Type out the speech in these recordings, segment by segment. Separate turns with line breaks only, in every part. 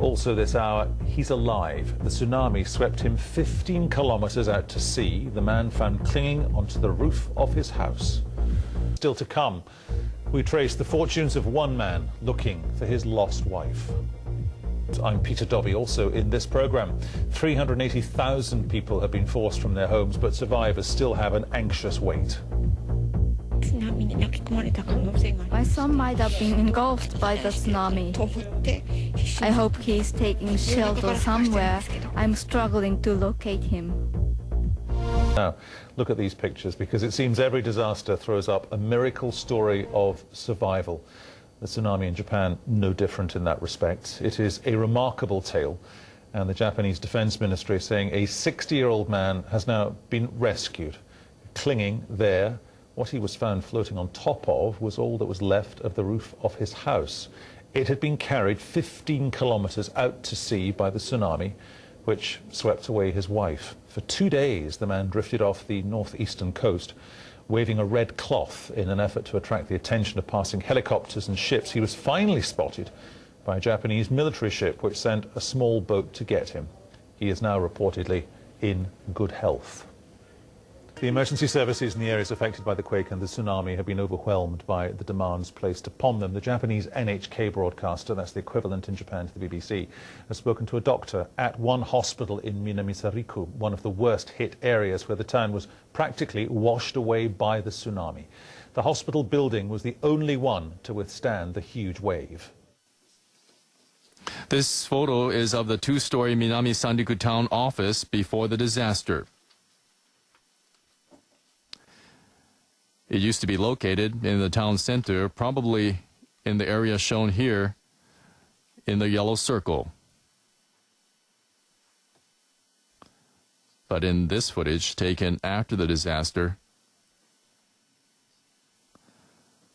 Also this hour, he's alive. The tsunami swept him 15 kilometers out to sea. The man found clinging onto the roof of his house. Still to come, we trace the fortunes of one man looking for his lost wife. I'm Peter Dobby. Also in this program, 380,000 people have been forced from their homes, but survivors still have an anxious wait.
My son might have been engulfed by the tsunami. I hope he is taking shelter somewhere. I'm struggling to locate him.
Now, look at these pictures, because it seems every disaster throws up a miracle story of survival. The tsunami in Japan, no different in that respect. It is a remarkable tale, and the Japanese Defense Ministry is saying a 60-year-old man has now been rescued, clinging there. What he was found floating on top of was all that was left of the roof of his house. It had been carried 15 kilometers out to sea by the tsunami, which swept away his wife. For 2 days, the man drifted off the northeastern coast, waving a red cloth in an effort to attract the attention of passing helicopters and ships. He was finally spotted by a Japanese military ship, which sent a small boat to get him. He is now reportedly in good health. The emergency services in the areas affected by the quake and the tsunami have been overwhelmed by the demands placed upon them. The Japanese NHK broadcaster, that's the equivalent in Japan to the BBC, has spoken to a doctor at one hospital in Minamisariku, one of the worst hit areas where the town was practically washed away by the tsunami. The hospital building was the only one to withstand the huge wave.
This photo is of the two-story Minamisariku town office before the disaster. It used to be located in the town center, probably in the area shown here in the yellow circle. But in this footage taken after the disaster,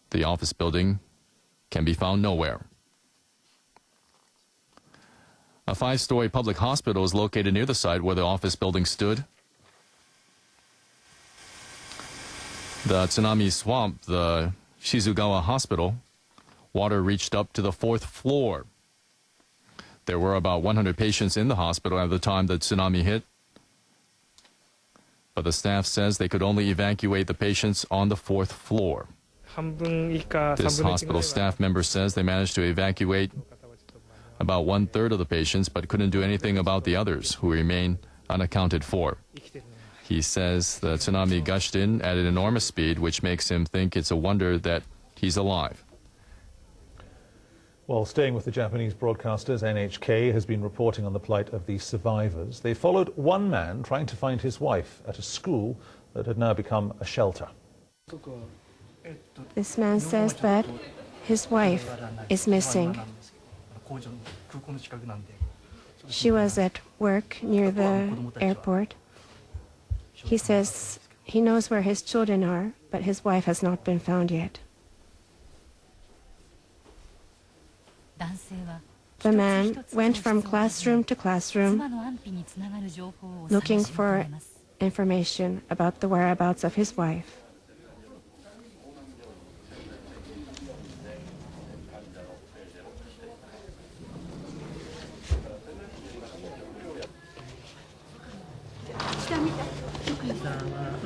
the office building can be found nowhere. A 5-story public hospital is located near the site where the office building stood. The tsunami swamped the Shizugawa Hospital. Water reached up to the 4th floor. There were about 100 patients in the hospital at the time the tsunami hit. But the staff says they could only evacuate the patients on the 4th floor. This hospital staff member says they managed to evacuate about 1/3 of the patients, but couldn't do anything about the others who remain unaccounted for. He says the tsunami gushed in at an enormous speed, which makes him think it's a wonder that he's alive.
Well, staying with the Japanese broadcasters, NHK has been reporting on the plight of the survivors. They followed one man trying to find his wife at a school that had now become a shelter.
This man says that his wife is missing. She was at work near the airport. He says he knows where his children are, but his wife has not been found yet. The man went from classroom to classroom looking for information about the whereabouts of his wife.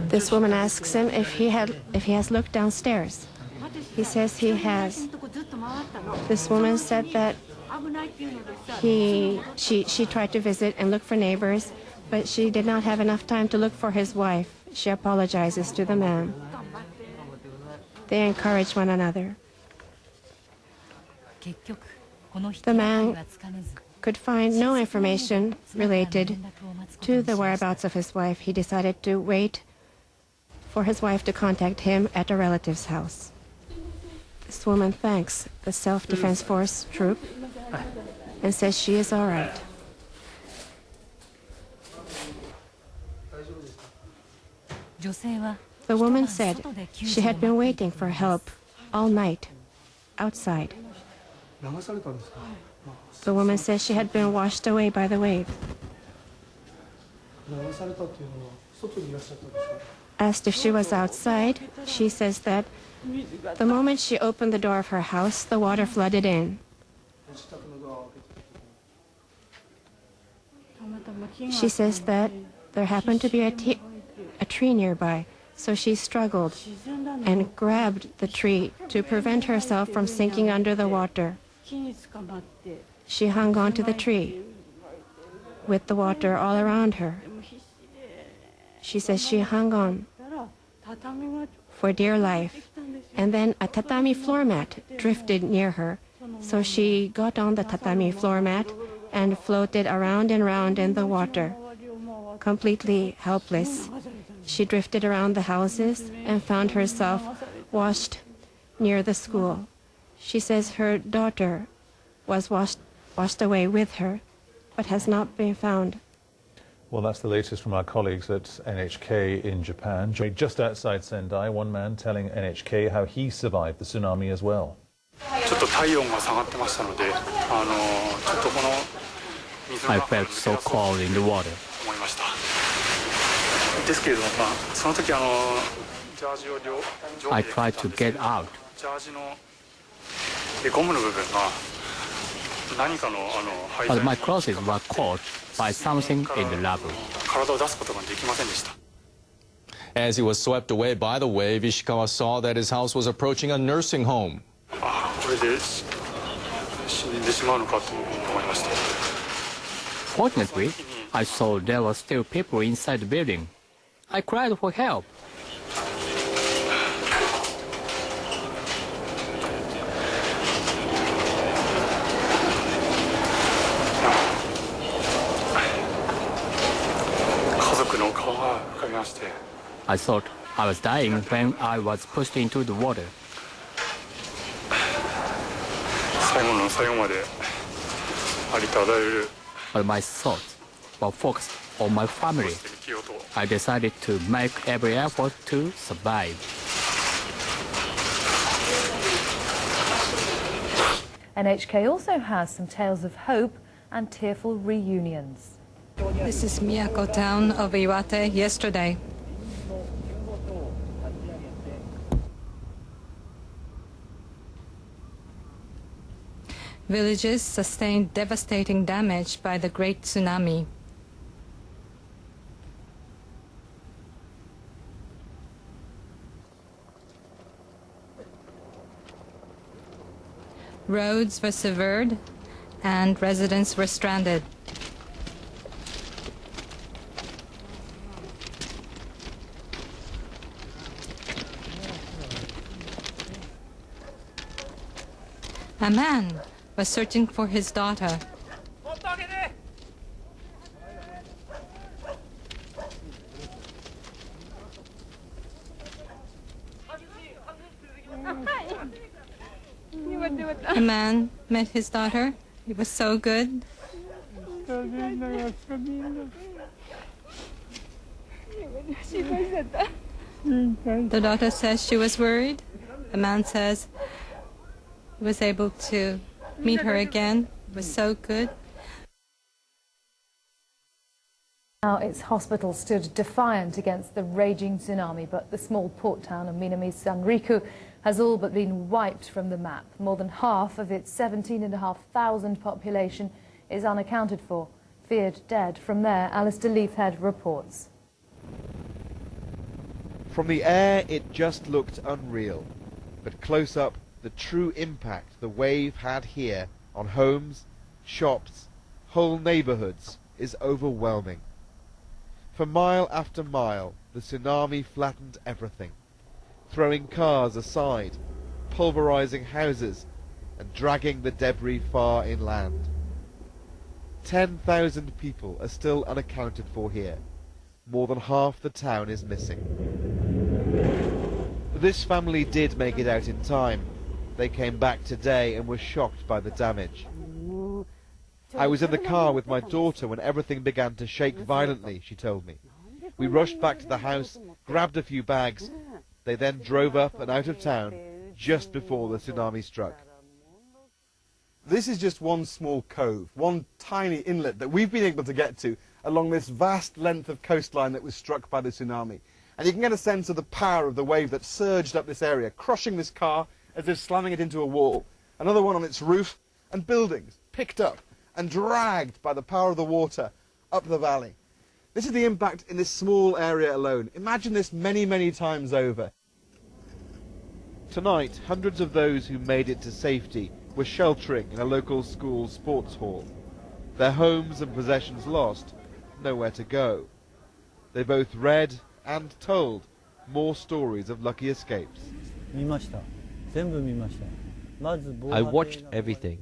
This woman asks him if he has looked downstairs. He says he has. This woman said that she tried to visit and look for neighbors, but she did not have enough time to look for his wife. She apologizes to the man. They encourage one another. The man could find no information related to the whereabouts of his wife. He decided to wait for his wife to contact him at a relative's house. This woman thanks the self-defense force troop and says she is all right. The woman said she had been waiting for help all night outside. The woman says she had been washed away by the wave. Asked if she was outside, she says that the moment she opened the door of her house, the water flooded in. She says that there happened to be a tree nearby, so she struggled and grabbed the tree to prevent herself from sinking under the water. She hung on to the tree with the water all around her. She says she hung on for dear life, and then a tatami floor mat drifted near her, so she got on the tatami floor mat and floated around and round in the water, completely helpless. She drifted around the houses and found herself washed near the school. She says her daughter was washed away with her, but has not been found.
Well, that's the latest from our colleagues at NHK in Japan. Just outside Sendai, one man telling NHK how he survived the tsunami as well.
I felt so cold in the water. I tried to get out. But my clothes were caught by something in the rubble.
As he was swept away by the wave, Ishikawa saw that his house was approaching a nursing home.
Fortunately, I saw there were still people inside the building. I cried for help. I thought I was dying when I was pushed into the water. But my thoughts were focused on my family. I decided to make every effort to survive.
NHK also has some tales of hope and tearful reunions.
This is Miyako town of Iwate yesterday. Villages sustained devastating damage by the Great Tsunami. Roads were severed and residents were stranded. A man was searching for his daughter. A man met his daughter. It was so good. The daughter says she was worried. The man says he was able to meet her again. It was so good.
Now, its hospital stood defiant against the raging tsunami, but the small port town of Minami Sanriku has all but been wiped from the map. More than half of its 17,500 population is unaccounted for, feared dead. From there, Alistair Leithhead reports.
From the air, it just looked unreal, but close up, the true impact the wave had here on homes, shops, whole neighborhoods is overwhelming. For mile after mile, the tsunami flattened everything, throwing cars aside, pulverizing houses, and dragging the debris far inland. 10,000 people are still unaccounted for here. More than half the town is missing. This family did make it out in time. They came back today and were shocked by the damage. I was in the car with my daughter when everything began to shake violently, she told me. We rushed back to the house, grabbed a few bags. They then drove up and out of town just before the tsunami struck.
This is just one small cove, one tiny inlet that we've been able to get to along this vast length of coastline that was struck by the tsunami. And you can get a sense of the power of the wave that surged up this area, crushing this car as if slamming it into a wall. Another one on its roof, and buildings picked up and dragged by the power of the water up the valley. This is the impact in this small area alone. Imagine this many, many times over.
Tonight, hundreds of those who made it to safety were sheltering in a local school sports hall. Their homes and possessions lost, nowhere to go. They both read and told more stories of lucky escapes.
I watched everything.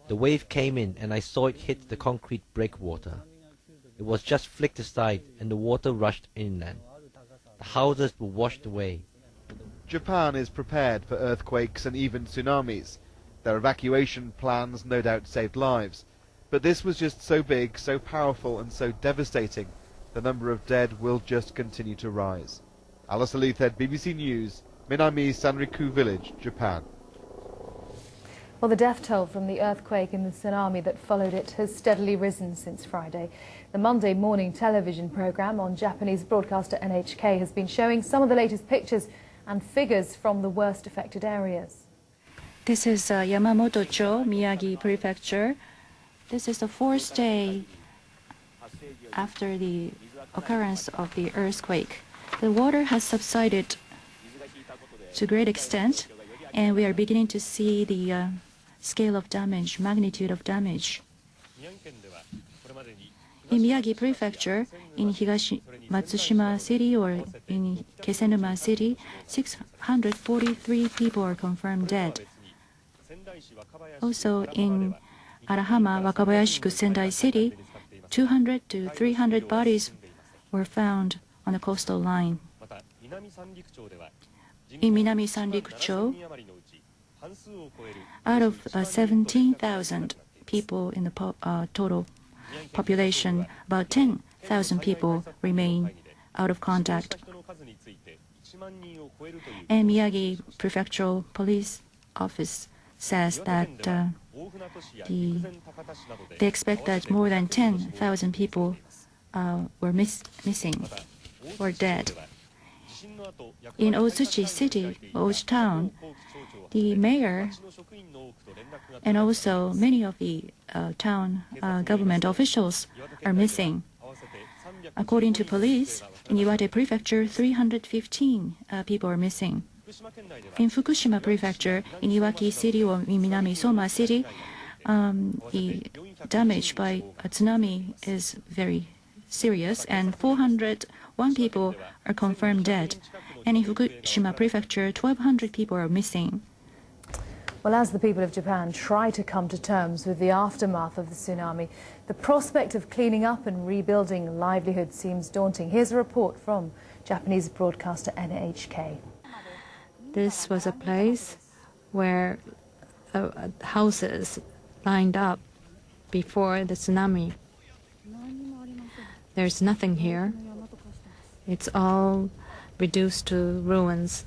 The wave came in and I saw it hit the concrete breakwater. It was just flicked aside and the water rushed inland. The houses were washed away.
Japan is prepared for earthquakes and even tsunamis. Their evacuation plans no doubt saved lives. But this was just so big, so powerful and so devastating. The number of dead will just continue to rise. Alistair Leithhead, BBC News, Minami Sanriku Village, Japan.
Well, the death toll from the earthquake and the tsunami that followed it has steadily risen since Friday. The Monday morning television programme on Japanese broadcaster NHK has been showing some of the latest pictures and figures from the worst affected areas.
This is Yamamoto-cho, Miyagi Prefecture. This is the fourth day after the occurrence of the earthquake. The water has subsided to a great extent, and we are beginning to see the scale of damage, magnitude of damage. In Miyagi Prefecture, in Higashi Matsushima City or in Kesenuma City, 643 people are confirmed dead. Also in Arahama, Wakabayashi-ku, Sendai City, 200 to 300 bodies were found on the coastal line. In Minami Sanriku-cho, out of 17,000 people in the total population, about 10,000 people remain out of contact. And Miyagi Prefectural Police Office says that they expect that more than 10,000 people were missing or dead. In Otsuchi City, Oji Town, the mayor and also many of the town government officials are missing. According to police, in Iwate Prefecture, 315 people are missing. In Fukushima Prefecture, in Iwaki City or in Minami Soma City, the damage by a tsunami is very serious, and 401 people are confirmed dead. And in Fukushima Prefecture, 1,200 people are missing.
Well, as the people of Japan try to come to terms with the aftermath of the tsunami, the prospect of cleaning up and rebuilding livelihoods seems daunting. Here's a report from Japanese broadcaster NHK.
This was a place where houses lined up before the tsunami. There's nothing here. It's all reduced to ruins.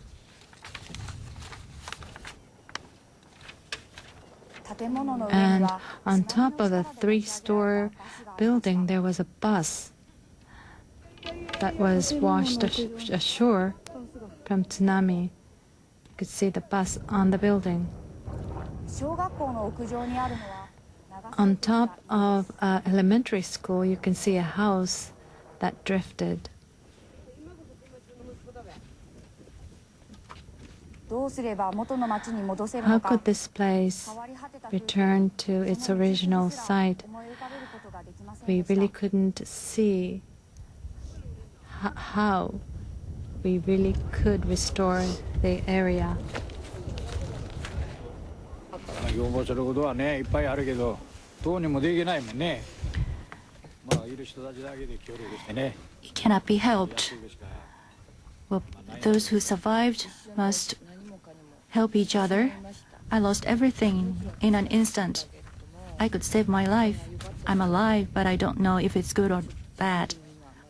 And on top of the three-story building, there was a bus that was washed ashore from tsunami. You could see the bus on the building. On top of elementary school, you can see a house that drifted. How could this place return to its original site? We really couldn't see how we really could restore the area.
It cannot be helped. Well, those who survived must help each other. I lost everything in an instant. I could save my life. I'm alive, but I don't know if it's good or bad.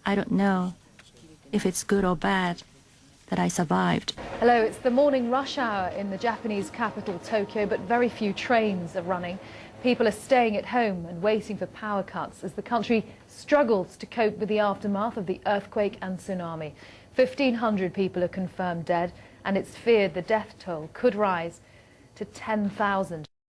I don't know if it's good or bad that I survived.
Hello, it's the morning rush hour in the Japanese capital, Tokyo, but very few trains are running. People are staying at home and waiting for power cuts as the country struggles to cope with the aftermath of the earthquake and tsunami. 1,500 people are confirmed dead, and it's feared the death toll could rise to 10,000.